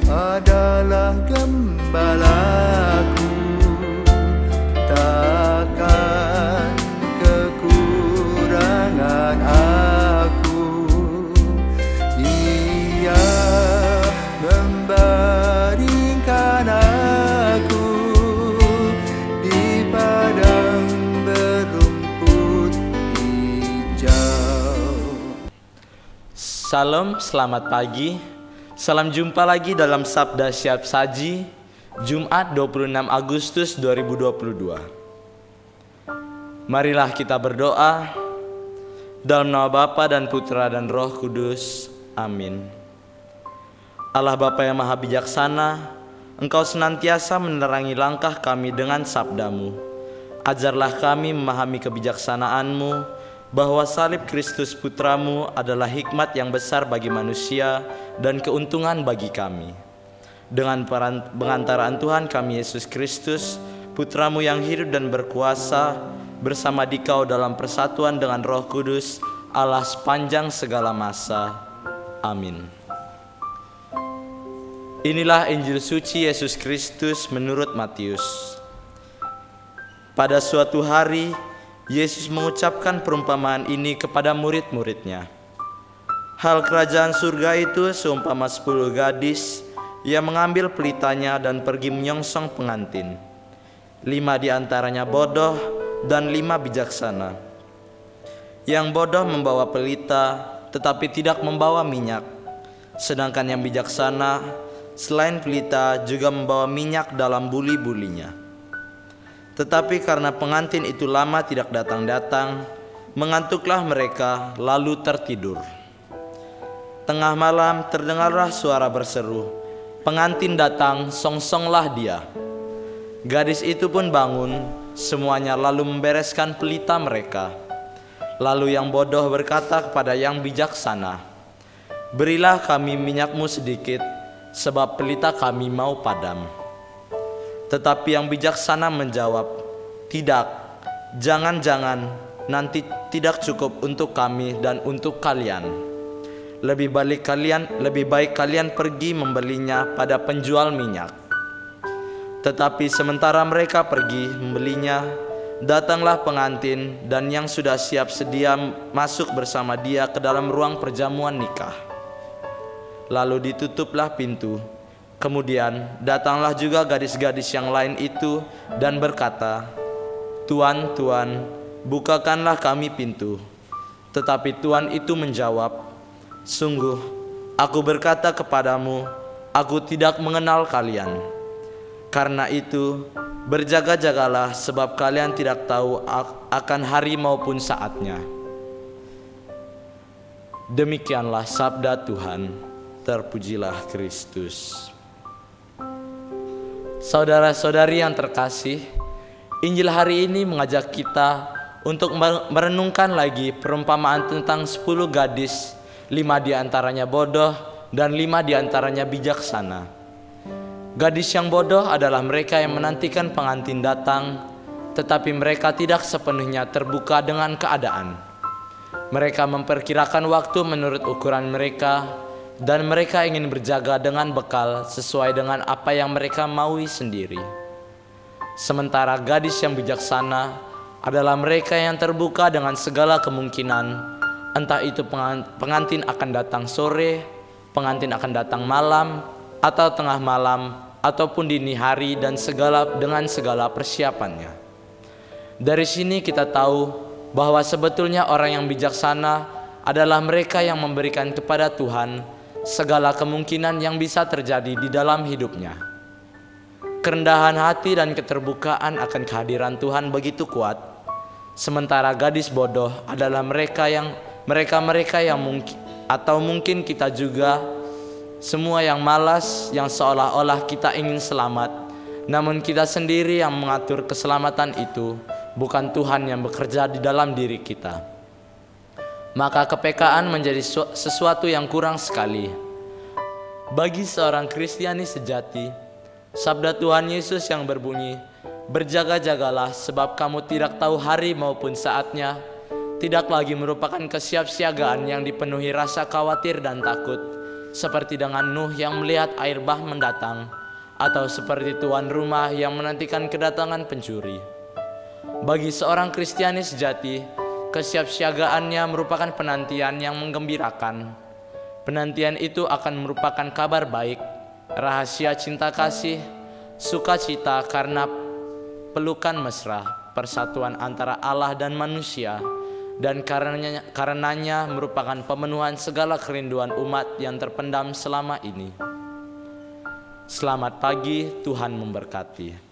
adalah gembalaku, takkan kekurangan aku. Ia membaringkan aku di padang berumput hijau. Salam, selamat pagi. Salam jumpa lagi dalam Sabda Siap Saji, Jumat 26 Agustus 2022. Marilah kita berdoa. Dalam nama Bapa dan Putra dan Roh Kudus. Amin. Allah Bapa yang Maha Bijaksana, Engkau senantiasa menerangi langkah kami dengan sabda-Mu. Ajarlah kami memahami kebijaksanaan-Mu, bahwa salib Kristus Putra-Mu adalah hikmat yang besar bagi manusia dan keuntungan bagi kami. Dengan pengantaraan Tuhan kami Yesus Kristus, Putra-Mu yang hidup dan berkuasa, bersama Dikau dalam persatuan dengan Roh Kudus, Allah sepanjang segala masa. Amin. Inilah Injil suci Yesus Kristus menurut Matius. Pada suatu hari, Yesus mengucapkan perumpamaan ini kepada murid-muridnya. Hal kerajaan surga itu seumpama 10 gadis yang mengambil pelitanya dan pergi menyongsong pengantin. 5 di antaranya bodoh dan 5 bijaksana. Yang bodoh membawa pelita tetapi tidak membawa minyak. Sedangkan yang bijaksana selain pelita juga membawa minyak dalam buli-bulinya. Tetapi karena pengantin itu lama tidak datang-datang, mengantuklah mereka lalu tertidur. Tengah malam terdengarlah suara berseru, "Pengantin datang, songsonglah dia." Gadis itu pun bangun, semuanya lalu membereskan pelita mereka. Lalu yang bodoh berkata kepada yang bijaksana, "Berilah kami minyakmu sedikit, sebab pelita kami mau padam." Tetapi yang bijaksana menjawab, "Tidak, jangan-jangan nanti tidak cukup untuk kami dan untuk kalian. Lebih baik kalian pergi membelinya pada penjual minyak." Tetapi sementara mereka pergi membelinya, datanglah pengantin dan yang sudah siap sedia masuk bersama dia ke dalam ruang perjamuan nikah. Lalu ditutuplah pintu. Kemudian datanglah juga gadis-gadis yang lain itu dan berkata, "Tuan, Tuan, bukakanlah kami pintu." Tetapi Tuan itu menjawab, "Sungguh, aku berkata kepadamu, aku tidak mengenal kalian. Karena itu, berjaga-jagalah sebab kalian tidak tahu akan hari maupun saatnya." Demikianlah sabda Tuhan. Terpujilah Kristus. Saudara-saudari yang terkasih, Injil hari ini mengajak kita untuk merenungkan lagi perumpamaan tentang 10 gadis, 5 diantaranya bodoh dan 5 diantaranya bijaksana. Gadis yang bodoh adalah mereka yang menantikan pengantin datang, tetapi mereka tidak sepenuhnya terbuka dengan keadaan. Mereka memperkirakan waktu menurut ukuran mereka, dan mereka ingin berjaga dengan bekal sesuai dengan apa yang mereka maui sendiri. Sementara gadis yang bijaksana adalah mereka yang terbuka dengan segala kemungkinan, entah itu pengantin akan datang sore, pengantin akan datang malam, atau tengah malam, ataupun dini hari dan dengan segala persiapannya. Dari sini kita tahu bahwa sebetulnya orang yang bijaksana adalah mereka yang memberikan kepada Tuhan segala kemungkinan yang bisa terjadi di dalam hidupnya. Kerendahan hati dan keterbukaan akan kehadiran Tuhan begitu kuat. Sementara gadis bodoh adalah mereka yang mungkin kita juga, semua yang malas, yang seolah-olah kita ingin selamat, namun kita sendiri yang mengatur keselamatan itu, bukan Tuhan yang bekerja di dalam diri kita. Maka kepekaan menjadi sesuatu yang kurang sekali. Bagi seorang Kristiani sejati, sabda Tuhan Yesus yang berbunyi, "Berjaga-jagalah sebab kamu tidak tahu hari maupun saatnya," tidak lagi merupakan kesiapsiagaan yang dipenuhi rasa khawatir dan takut, seperti dengan Nuh yang melihat air bah mendatang, atau seperti tuan rumah yang menantikan kedatangan pencuri. Bagi seorang Kristiani sejati, kesiapsiagaannya merupakan penantian yang menggembirakan. Penantian itu akan merupakan kabar baik, rahasia cinta kasih, sukacita karena pelukan mesra, persatuan antara Allah dan manusia, dan karenanya merupakan pemenuhan segala kerinduan umat yang terpendam selama ini. Selamat pagi, Tuhan memberkati.